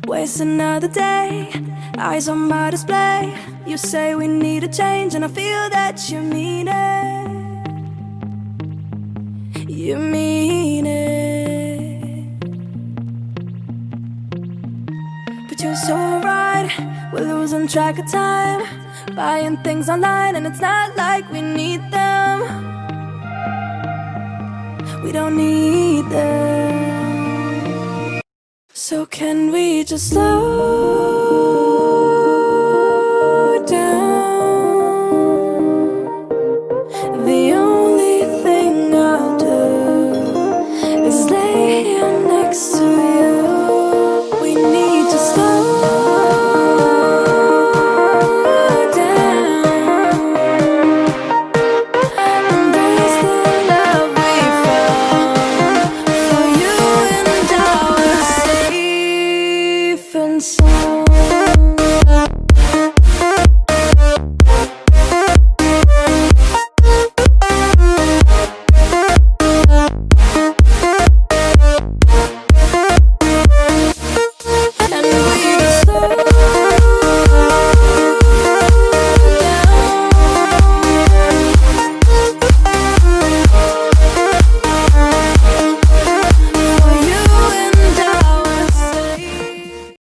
waste another day, eyes on my display. You say we need a change, and I feel that you mean it. You mean it. But you're so right, we're losing track of time, buying things online, and it's not like we need them. We don't need them. So can we just slow